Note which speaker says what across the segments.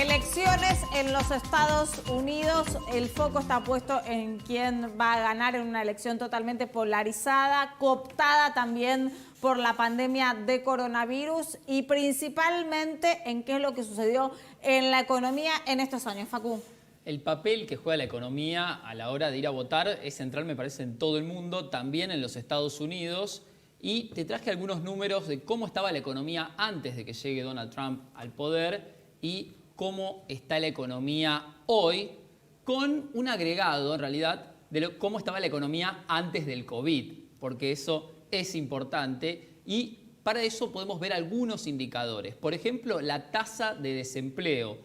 Speaker 1: Elecciones en los Estados Unidos. El foco está puesto en quién va a ganar en una elección totalmente polarizada, cooptada también por la pandemia de coronavirus y principalmente en qué es lo que sucedió en la economía en estos años. Facu.
Speaker 2: El papel que juega la economía a la hora de ir a votar es central, me parece, en todo el mundo, también en los Estados Unidos. Y te traje algunos números de cómo estaba la economía antes de que llegue Donald Trump al poder y cómo está la economía hoy, con un agregado, en realidad, de cómo estaba la economía antes del COVID, porque eso es importante y para eso podemos ver algunos indicadores. Por ejemplo, la tasa de desempleo.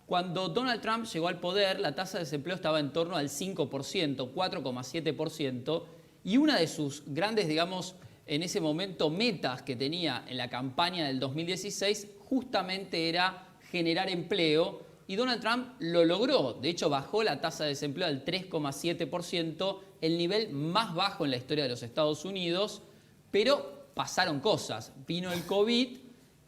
Speaker 2: Cuando Donald Trump llegó al poder, la tasa de desempleo estaba en torno al 5%, 4,7%, y una de sus grandes, digamos, en ese momento metas que tenía en la campaña del 2016 justamente era generar empleo y Donald Trump lo logró. De hecho, bajó la tasa de desempleo al 3,7%, el nivel más bajo en la historia de los Estados Unidos, pero pasaron cosas. Vino el COVID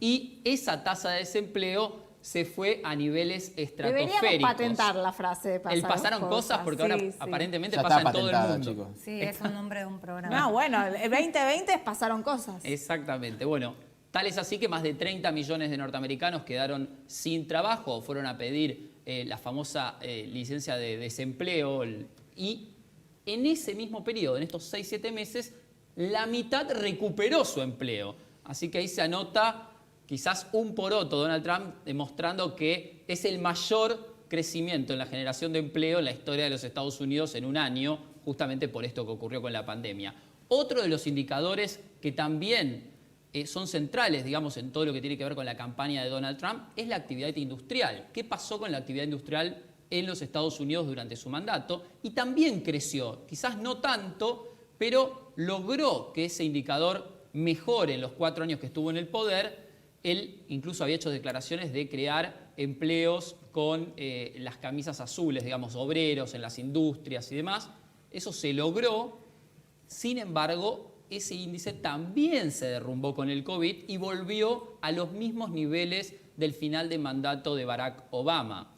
Speaker 2: y esa tasa de desempleo se fue a niveles estratosféricos.
Speaker 1: Deberíamos patentar la frase de
Speaker 2: pasaron cosas porque ahora aparentemente
Speaker 3: ya
Speaker 2: pasa
Speaker 3: está
Speaker 2: en todo el mundo.
Speaker 3: chicos.
Speaker 4: Sí, es un nombre de un programa.
Speaker 1: No, bueno, el 2020 pasaron cosas.
Speaker 2: Exactamente. Bueno, tal es así que más de 30 millones de norteamericanos quedaron sin trabajo, fueron a pedir la famosa licencia de desempleo y en ese mismo periodo, en estos 6-7 meses, la mitad recuperó su empleo. Así que ahí se anota quizás un poroto Donald Trump demostrando que es el mayor crecimiento en la generación de empleo en la historia de los Estados Unidos en un año, justamente por esto que ocurrió con la pandemia. Otro de los indicadores que también son centrales, digamos, en todo lo que tiene que ver con la campaña de Donald Trump es la actividad industrial. ¿Qué pasó con la actividad industrial en los Estados Unidos durante su mandato? Y también creció, quizás no tanto, pero logró que ese indicador mejore en los 4 años que estuvo en el poder. Él incluso había hecho declaraciones de crear empleos con las camisas azules, digamos, obreros en las industrias y demás. Eso se logró. Sin embargo, ese índice también se derrumbó con el COVID y volvió a los mismos niveles del final de mandato de Barack Obama.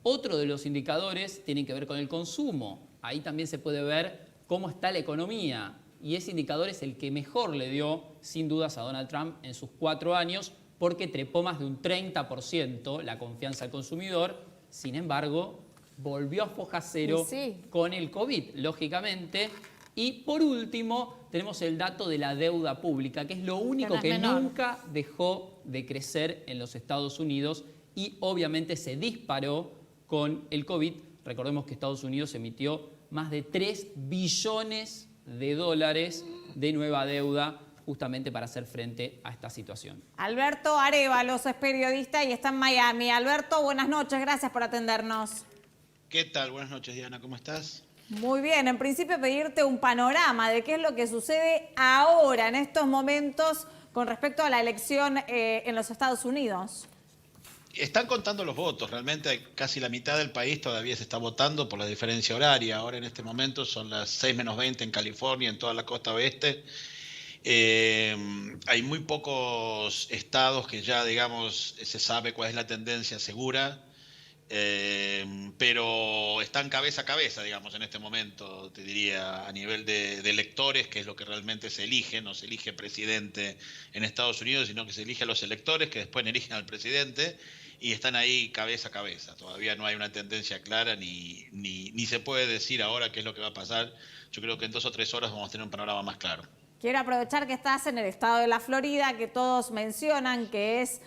Speaker 2: Otro de los indicadores tiene que ver con el consumo. Ahí también se puede ver cómo está la economía. Y ese indicador es el que mejor le dio, sin dudas, a Donald Trump en sus 4 años, porque trepó más de un 30% la confianza al consumidor. Sin embargo, volvió a foja cero con el COVID, lógicamente. Y por último, tenemos el dato de la deuda pública, que es lo único que nunca dejó de crecer en los Estados Unidos y obviamente se disparó con el COVID. Recordemos que Estados Unidos emitió más de 3 billones de dólares de nueva deuda justamente para hacer frente a esta situación.
Speaker 1: Alberto Arévalos es periodista y está en Miami. Alberto, buenas noches, gracias por atendernos.
Speaker 5: ¿Qué tal? Buenas noches, Diana, ¿cómo estás?
Speaker 1: Muy bien, en principio pedirte un panorama de qué es lo que sucede ahora, en estos momentos, con respecto a la elección en los Estados Unidos.
Speaker 5: Están contando los votos, realmente casi la mitad del país todavía se está votando por la diferencia horaria. Ahora en este momento son las 6:20 en California, en toda la costa oeste. Hay muy pocos estados que ya, digamos, se sabe cuál es la tendencia segura. Pero están cabeza a cabeza, digamos, en este momento, te diría, a nivel de electores, que es lo que realmente se elige. No se elige presidente en Estados Unidos, sino que se elige a los electores, que después eligen al presidente, y están ahí cabeza a cabeza. Todavía no hay una tendencia clara, ni se puede decir ahora qué es lo que va a pasar. Yo creo que en 2 o 3 horas vamos a tener un panorama más claro.
Speaker 1: Quiero aprovechar que estás en el estado de la Florida, que todos mencionan que es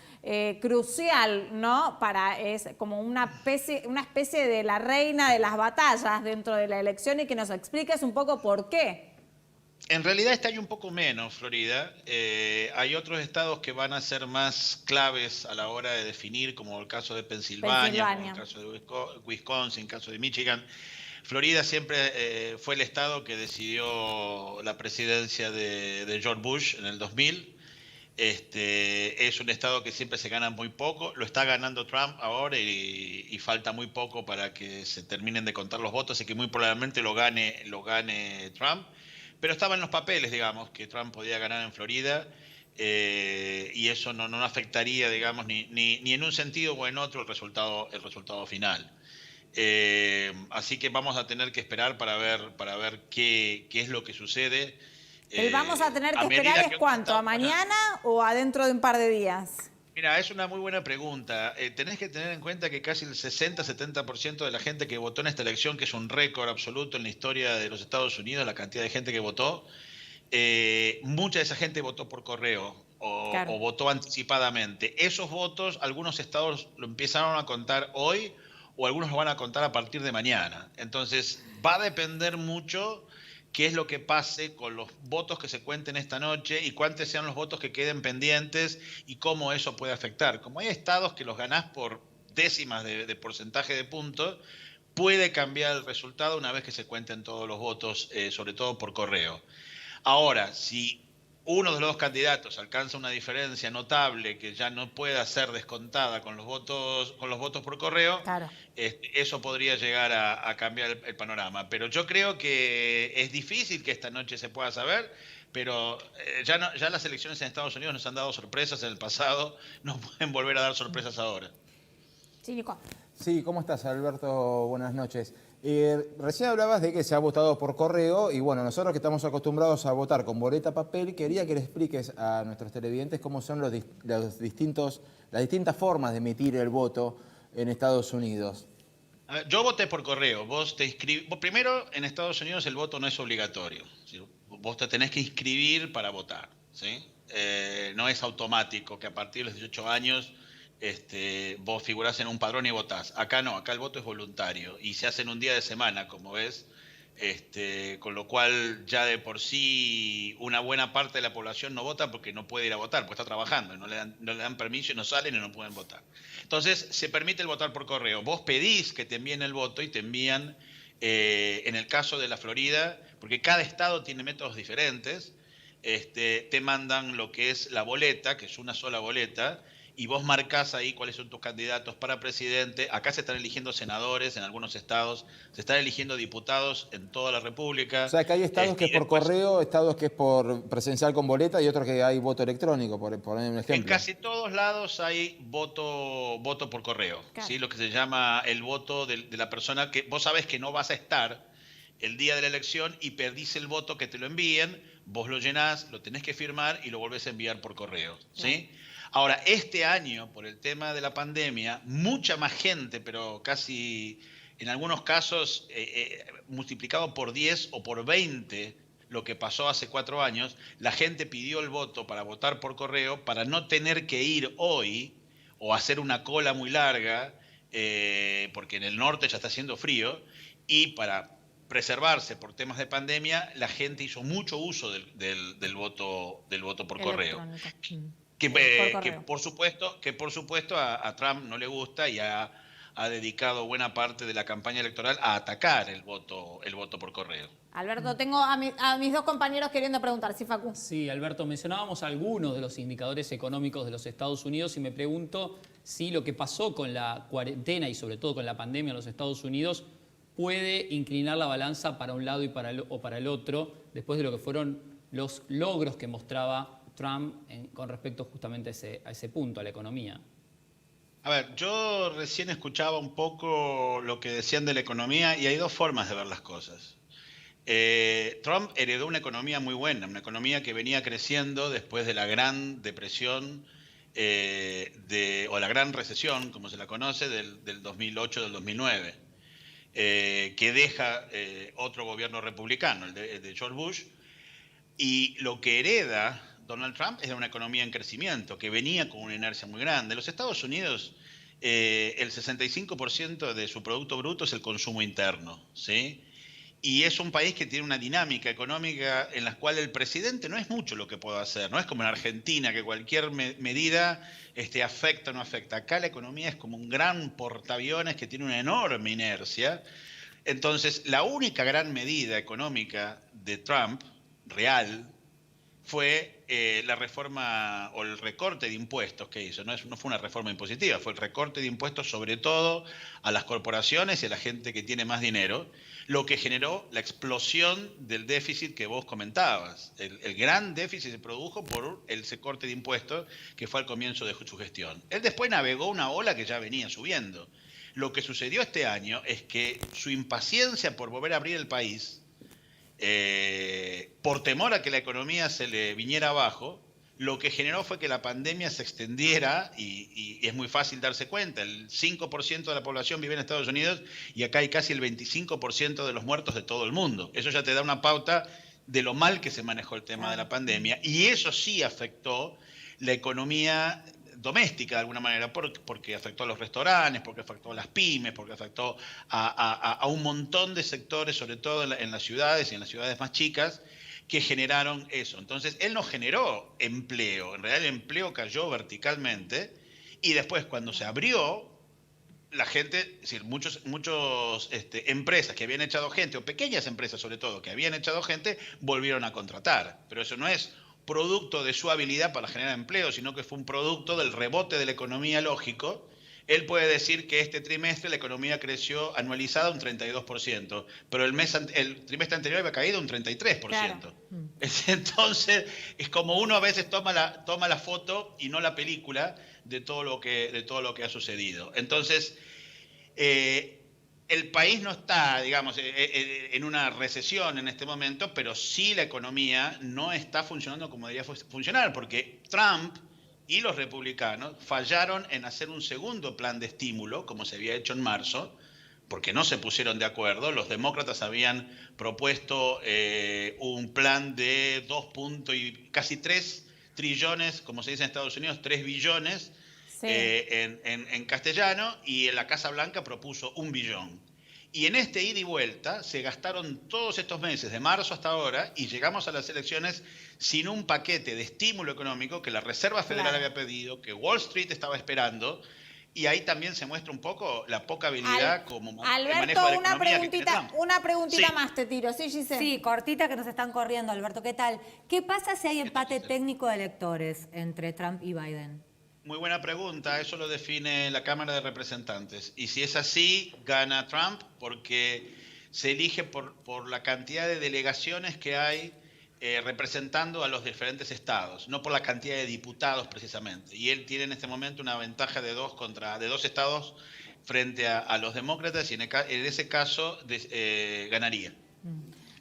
Speaker 1: crucial, ¿no? Es como una especie de la reina de las batallas dentro de la elección y que nos expliques un poco por qué.
Speaker 5: En realidad este año un poco menos, Florida. Hay otros estados que van a ser más claves a la hora de definir, como el caso de Pensilvania. Como el caso de Wisconsin, el caso de Michigan. Florida siempre fue el estado que decidió la presidencia de George Bush en el 2000. Es un estado que siempre se gana muy poco. Lo está ganando Trump ahora y falta muy poco para que se terminen de contar los votos, así que muy probablemente lo gane Trump. Pero estaba en los papeles, digamos, que Trump podía ganar en Florida. y eso no afectaría, digamos, ni en un sentido o en otro el resultado final. Así que vamos a tener que esperar para ver qué es lo que sucede.
Speaker 1: El vamos a tener que esperar es cuánto, ¿a mañana o a dentro de un par de días?
Speaker 5: Mira, es una muy buena pregunta. Tenés que tener en cuenta que casi el 60-70% de la gente que votó en esta elección, que es un récord absoluto en la historia de los Estados Unidos, la cantidad de gente que votó, mucha de esa gente votó por correo o votó anticipadamente. Esos votos, algunos estados lo empezaron a contar hoy o algunos lo van a contar a partir de mañana. Entonces, va a depender mucho qué es lo que pase con los votos que se cuenten esta noche y cuántos sean los votos que queden pendientes y cómo eso puede afectar. Como hay estados que los ganás por décimas de porcentaje de puntos, puede cambiar el resultado una vez que se cuenten todos los votos, sobre todo por correo. Ahora, si uno de los dos candidatos alcanza una diferencia notable que ya no pueda ser descontada con los votos por correo, eso podría llegar a cambiar el panorama. Pero yo creo que es difícil que esta noche se pueda saber, pero ya las elecciones en Estados Unidos nos han dado sorpresas en el pasado, nos pueden volver a dar sorpresas ahora.
Speaker 1: Sí, Nico.
Speaker 3: Sí, ¿cómo estás, Alberto? Buenas noches. Recién hablabas de que se ha votado por correo y bueno, nosotros que estamos acostumbrados a votar con boleta papel, quería que le expliques a nuestros televidentes cómo son las distintas formas de emitir el voto en Estados Unidos.
Speaker 5: Yo voté por correo. Vos primero, en Estados Unidos el voto no es obligatorio, ¿sí? Vos te tenés que inscribir para votar, ¿sí? No es automático que a partir de los 18 años vos figurás en un padrón y votás. Acá no, acá el voto es voluntario y se hace en un día de semana, como ves, con lo cual ya de por sí una buena parte de la población no vota porque no puede ir a votar, porque está trabajando, no le dan permiso y no salen y no pueden votar. Entonces se permite el votar por correo. Vos pedís que te envíen el voto y te envían, en el caso de la Florida, porque cada estado tiene métodos diferentes, te mandan lo que es la boleta, que es una sola boleta, y vos marcás ahí cuáles son tus candidatos para presidente. Acá se están eligiendo senadores en algunos estados, se están eligiendo diputados en toda la República.
Speaker 3: O sea, que hay estados que es por correo, estados que es por presencial con boleta y otros que hay voto electrónico, por poner un ejemplo.
Speaker 5: En casi todos lados hay voto por correo, ¿sí? Lo que se llama el voto de la persona que vos sabés que no vas a estar el día de la elección y perdís el voto que te lo envíen, vos lo llenás, lo tenés que firmar y lo volvés a enviar por correo, ¿sí? Ahora, este año, por el tema de la pandemia, mucha más gente, pero casi en algunos casos multiplicado por 10 o por 20, lo que pasó hace 4 años, la gente pidió el voto para votar por correo para no tener que ir hoy o hacer una cola muy larga, porque en el norte ya está haciendo frío, y para preservarse por temas de pandemia, la gente hizo mucho uso del voto por correo. Que por supuesto a Trump no le gusta y ha dedicado buena parte de la campaña electoral a atacar el voto por correo.
Speaker 1: Alberto, tengo a mis dos compañeros queriendo preguntar. Sí, Facu.
Speaker 2: Sí, Alberto, mencionábamos algunos de los indicadores económicos de los Estados Unidos y me pregunto si lo que pasó con la cuarentena y sobre todo con la pandemia en los Estados Unidos puede inclinar la balanza para un lado o para el otro después de lo que fueron los logros que mostraba Trump con respecto justamente a ese punto, a la economía.
Speaker 5: A ver, yo recién escuchaba un poco lo que decían de la economía y hay dos formas de ver las cosas. Trump heredó una economía muy buena, una economía que venía creciendo después de la Gran Depresión o la Gran Recesión, como se la conoce, del 2008, del 2009, que deja otro gobierno republicano, el de George Bush, y lo que hereda Donald Trump era una economía en crecimiento, que venía con una inercia muy grande. Los Estados Unidos, el 65% de su Producto Bruto es el consumo interno, ¿sí? Y es un país que tiene una dinámica económica en la cual el presidente no es mucho lo que puede hacer, no es como en Argentina, que cualquier medida afecta o no afecta. Acá la economía es como un gran portaaviones que tiene una enorme inercia. Entonces, la única gran medida económica de Trump, real, fue la reforma o el recorte de impuestos que hizo. No fue una reforma impositiva, fue el recorte de impuestos sobre todo a las corporaciones y a la gente que tiene más dinero, lo que generó la explosión del déficit que vos comentabas. El gran déficit se produjo por el recorte de impuestos que fue al comienzo de su gestión. Él después navegó una ola que ya venía subiendo. Lo que sucedió este año es que su impaciencia por volver a abrir el país, por temor a que la economía se le viniera abajo, lo que generó fue que la pandemia se extendiera y es muy fácil darse cuenta. El 5% de la población vive en Estados Unidos y acá hay casi el 25% de los muertos de todo el mundo. Eso ya te da una pauta de lo mal que se manejó el tema de la pandemia, y eso sí afectó la economía doméstica de alguna manera, porque afectó a los restaurantes, porque afectó a las pymes, porque afectó a un montón de sectores, sobre todo en las ciudades y en las ciudades más chicas, que generaron eso. Entonces, él no generó empleo, en realidad el empleo cayó verticalmente, y después cuando se abrió, la gente, es decir, muchas empresas que habían echado gente, o pequeñas empresas sobre todo, que habían echado gente, volvieron a contratar. Pero eso no es producto de su habilidad para generar empleo, sino que fue un producto del rebote de la economía lógico. Él puede decir que este trimestre la economía creció anualizada un 32%, pero el trimestre anterior había caído un 33%. Claro. Entonces, es como uno a veces toma la foto y no la película de todo lo que ha sucedido. Entonces, el país no está, digamos, en una recesión en este momento, pero sí la economía no está funcionando como debería funcionar, porque Trump y los republicanos fallaron en hacer un segundo plan de estímulo, como se había hecho en marzo, porque no se pusieron de acuerdo. Los demócratas habían propuesto un plan de casi 3 trillones, como se dice en Estados Unidos, 3 billones, sí, en castellano, y la Casa Blanca propuso 1 billón. Y en este ida y vuelta se gastaron todos estos meses, de marzo hasta ahora, y llegamos a las elecciones sin un paquete de estímulo económico que la Reserva Federal había pedido, que Wall Street estaba esperando, y ahí también se muestra un poco la poca habilidad como
Speaker 1: Alberto,
Speaker 5: manejo de la economía.
Speaker 1: Una preguntita
Speaker 5: sí.
Speaker 1: más te tiro, ¿sí, Giselle?
Speaker 4: Sí, cortita que nos están corriendo, Alberto. ¿Qué tal? ¿Qué pasa si hay empate técnico de electores entre Trump y Biden?
Speaker 5: Muy buena pregunta, eso lo define la Cámara de Representantes. Y si es así, gana Trump porque se elige por la cantidad de delegaciones que hay representando a los diferentes estados, no por la cantidad de diputados precisamente. Y él tiene en este momento una ventaja de 2 estados frente a los demócratas, y en ese caso ganaría.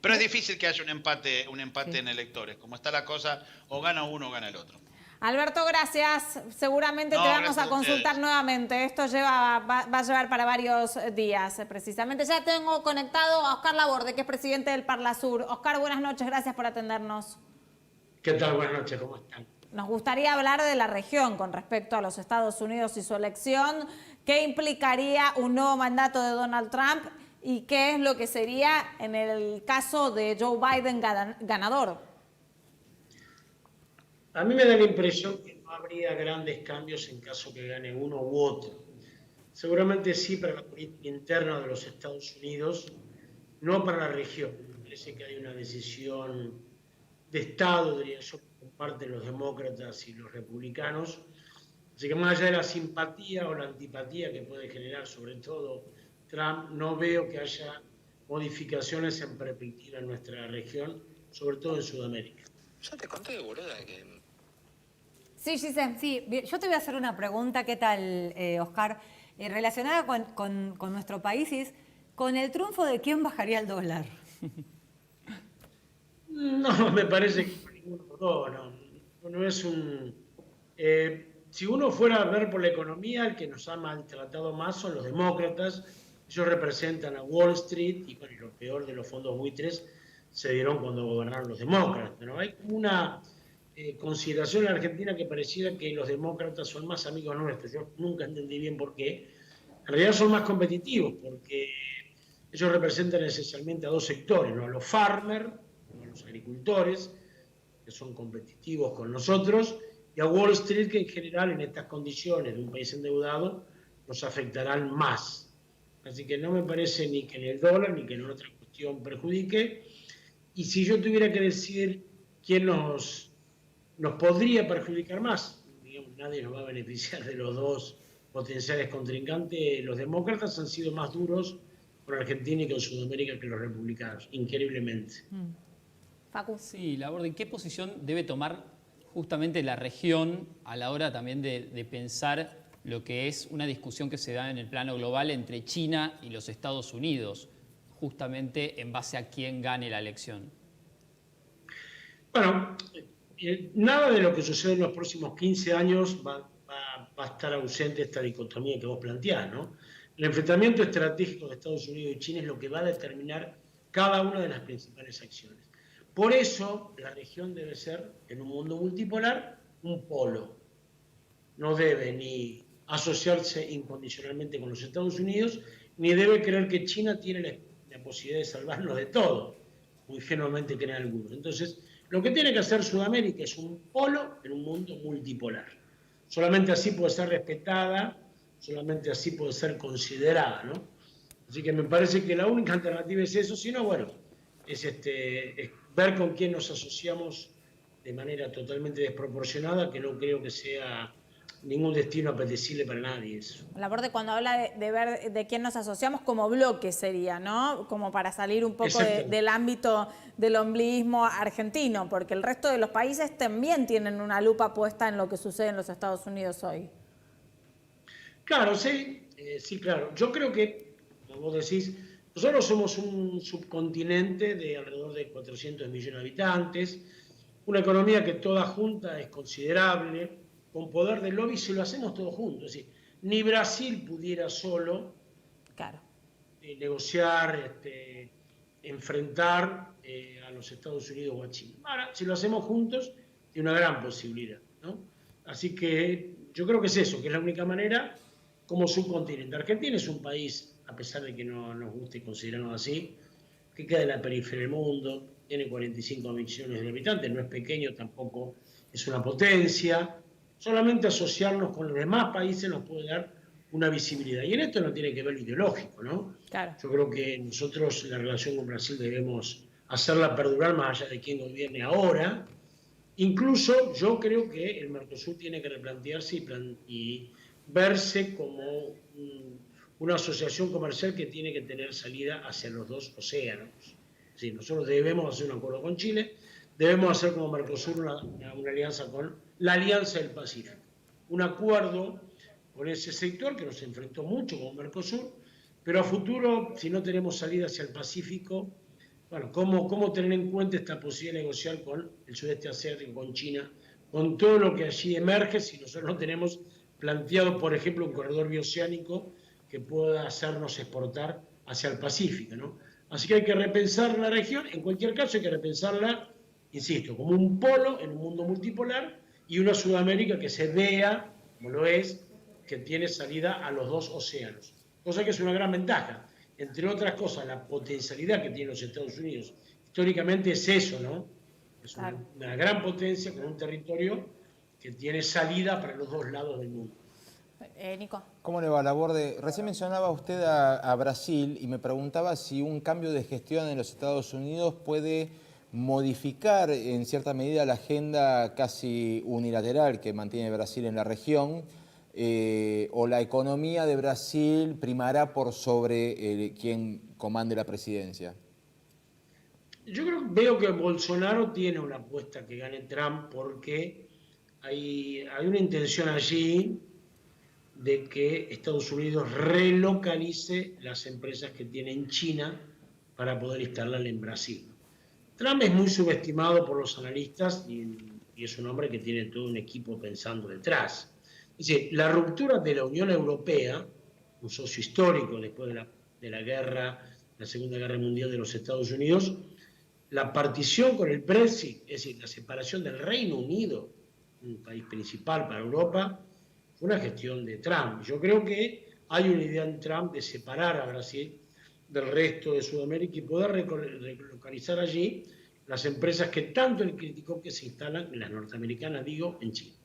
Speaker 5: Pero es difícil que haya un empate sí, en electores. Como está la cosa, o gana uno o gana el otro.
Speaker 1: Alberto, gracias. Seguramente te vamos a consultar nuevamente. Esto va a llevar para varios días, precisamente. Ya tengo conectado a Oscar Laborde, que es presidente del Parlasur. Oscar, buenas noches. Gracias por atendernos.
Speaker 6: ¿Qué tal? Buenas noches. ¿Cómo están?
Speaker 1: Nos gustaría hablar de la región con respecto a los Estados Unidos y su elección. ¿Qué implicaría un nuevo mandato de Donald Trump? ¿Y qué es lo que sería en el caso de Joe Biden ganador?
Speaker 6: A mí me da la impresión que no habría grandes cambios en caso que gane uno u otro. Seguramente sí para la política interna de los Estados Unidos, no para la región. Me parece que hay una decisión de Estado, diría yo, por parte de los demócratas y los republicanos. Así que más allá de la simpatía o la antipatía que puede generar sobre todo Trump, no veo que haya modificaciones en perspectiva en nuestra región, sobre todo en Sudamérica.
Speaker 7: Yo te conté, boluda, que...
Speaker 4: Sí, Giselle. Sí, yo te voy a hacer una pregunta, ¿qué tal, Oscar? Relacionada con nuestro país, es, ¿con el triunfo de quién bajaría el dólar?
Speaker 6: No, me parece que ninguno de los dos, no es un... si uno fuera a ver por la economía, el que nos ha maltratado más son los demócratas. Ellos representan a Wall Street y bueno, lo peor de los fondos buitres se dieron cuando gobernaron los demócratas. Pero hay como una consideración en Argentina que pareciera que los demócratas son más amigos nuestros. Yo nunca entendí bien por qué. En realidad son más competitivos porque ellos representan esencialmente a 2 sectores, ¿no? A los farmers, a los agricultores, que son competitivos con nosotros, y a Wall Street, que en general en estas condiciones de un país endeudado nos afectarán más. Así que no me parece ni que en el dólar ni que en otra cuestión perjudique. Y si yo tuviera que decir quién nos nos podría perjudicar más. Digamos, nadie nos va a beneficiar de los dos potenciales contrincantes. Los demócratas han sido más duros con Argentina y con Sudamérica que los republicanos, increíblemente.
Speaker 1: Facu.
Speaker 2: Sí, Laborde, ¿qué posición debe tomar justamente la región a la hora también de pensar lo que es una discusión que se da en el plano global entre China y los Estados Unidos, justamente en base a quién gane la elección?
Speaker 6: Bueno, nada de lo que sucede en los próximos 15 años va a estar ausente de esta dicotomía que vos planteás, ¿no? El enfrentamiento estratégico de Estados Unidos y China es lo que va a determinar cada una de las principales acciones. Por eso, la región debe ser, en un mundo multipolar, un polo. No debe ni asociarse incondicionalmente con los Estados Unidos, ni debe creer que China tiene la posibilidad de salvarnos de todo, muy ingenuamente creen algunos. Entonces, lo que tiene que hacer Sudamérica es un polo en un mundo multipolar. Solamente así puede ser respetada, solamente así puede ser considerada, ¿no? Así que me parece que la única alternativa es eso, si no, bueno, es ver con quién nos asociamos de manera totalmente desproporcionada, que no creo que sea ningún destino apetecible para nadie eso.
Speaker 1: Laborde, cuando habla de ver de quién nos asociamos, como bloque sería, ¿no? Como para salir un poco del ámbito del ombliguismo argentino, porque el resto de los países también tienen una lupa puesta en lo que sucede en los Estados Unidos hoy.
Speaker 6: Claro, sí, sí, claro. Yo creo que, como vos decís, nosotros somos un subcontinente de alrededor de 400 millones de habitantes, una economía que toda junta es considerable, con poder de lobby, si lo hacemos todos juntos. Es decir, ni Brasil pudiera solo negociar, enfrentar a los Estados Unidos o a China. Ahora, si lo hacemos juntos, tiene una gran posibilidad, ¿no? Así que yo creo que es eso, que es la única manera como subcontinente. Argentina es un país, a pesar de que no nos guste considerarnos así, que queda en la periferia del mundo, tiene 45 millones de habitantes, no es pequeño, tampoco es una potencia. Solamente asociarnos con los demás países nos puede dar una visibilidad. Y en esto no tiene que ver lo ideológico, ¿no?
Speaker 1: Claro.
Speaker 6: Yo creo que nosotros la relación con Brasil debemos hacerla perdurar más allá de quién gobierne ahora. Incluso yo creo que el Mercosur tiene que replantearse y verse como una asociación comercial que tiene que tener salida hacia los dos océanos. Sí, nosotros debemos hacer un acuerdo con Chile, debemos hacer como Mercosur una alianza con la Alianza del Pacífico. Un acuerdo con ese sector que nos enfrentó mucho con Mercosur, pero a futuro, si no tenemos salida hacia el Pacífico, bueno, ¿cómo tener en cuenta esta posibilidad de negociar con el sudeste asiático, con China, con todo lo que allí emerge, si nosotros no tenemos planteado, por ejemplo, un corredor bioceánico que pueda hacernos exportar hacia el Pacífico, ¿no? Así que hay que repensar la región, en cualquier caso hay que repensarla, insisto, como un polo en un mundo multipolar y una Sudamérica que se vea, como lo es, que tiene salida a los dos océanos. Cosa que es una gran ventaja. Entre otras cosas, la potencialidad que tienen los Estados Unidos históricamente es eso, ¿no? Es una gran potencia con un territorio que tiene salida para los dos lados del mundo.
Speaker 1: Nico.
Speaker 3: ¿Cómo le va, Laborde? Recién mencionaba usted a Brasil y me preguntaba si un cambio de gestión en los Estados Unidos puede modificar en cierta medida la agenda casi unilateral que mantiene Brasil en la región, o la economía de Brasil primará por sobre quien comande la presidencia.
Speaker 6: Yo veo que Bolsonaro tiene una apuesta que gane Trump porque hay una intención allí de que Estados Unidos relocalice las empresas que tiene en China para poder instalarlas en Brasil. Trump es muy subestimado por los analistas y es un hombre que tiene todo un equipo pensando detrás. Es decir, la ruptura de la Unión Europea, un socio histórico después de la Segunda Guerra Mundial de los Estados Unidos, la partición con el Brexit, es decir, la separación del Reino Unido, un país principal para Europa, fue una gestión de Trump. Yo creo que hay una idea en Trump de separar a Brasil del resto de Sudamérica y poder relocalizar allí las empresas que tanto él criticó que se instalan, las norteamericanas, digo, en China.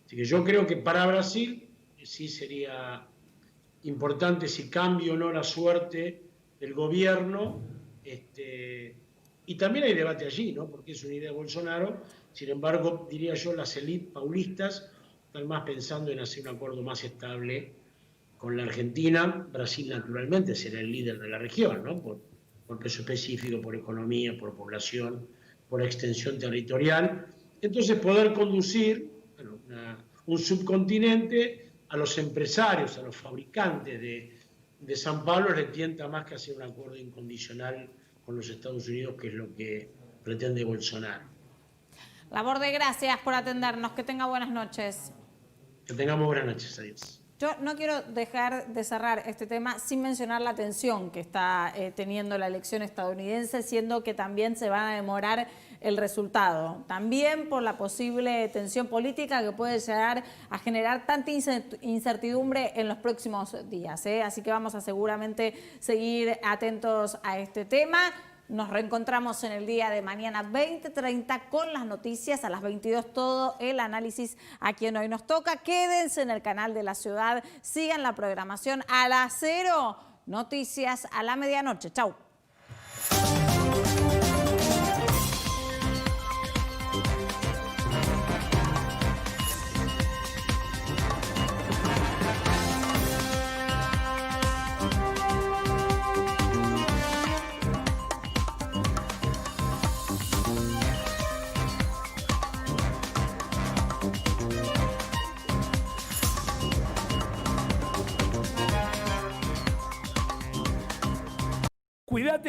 Speaker 6: Así que yo creo que para Brasil sí sería importante si cambia o no la suerte del gobierno. Y también hay debate allí, ¿no? Porque es una idea de Bolsonaro Sin embargo, diría yo, las élites paulistas están más pensando en hacer un acuerdo más estable con la Argentina. Brasil, naturalmente, será el líder de la región, ¿no? Por peso específico, por economía, por población, por extensión territorial. Entonces, poder conducir un subcontinente a los empresarios, a los fabricantes de San Pablo, les tienta más que hacer un acuerdo incondicional con los Estados Unidos, que es lo que pretende Bolsonaro.
Speaker 1: Laborde, gracias por atendernos. Que tenga buenas noches.
Speaker 6: Que tengamos buenas noches. Adiós.
Speaker 1: Yo no quiero dejar de cerrar este tema sin mencionar la tensión que está teniendo la elección estadounidense, siendo que también se va a demorar el resultado. También por la posible tensión política que puede llegar a generar tanta incertidumbre en los próximos días. Así que vamos a seguramente seguir atentos a este tema. Nos reencontramos en el día de mañana 20:30 con las noticias, a las 22 todo el análisis a quien hoy nos toca. Quédense en el canal de la ciudad, sigan la programación a las 0, noticias a la medianoche. Chau.
Speaker 8: Cuídate.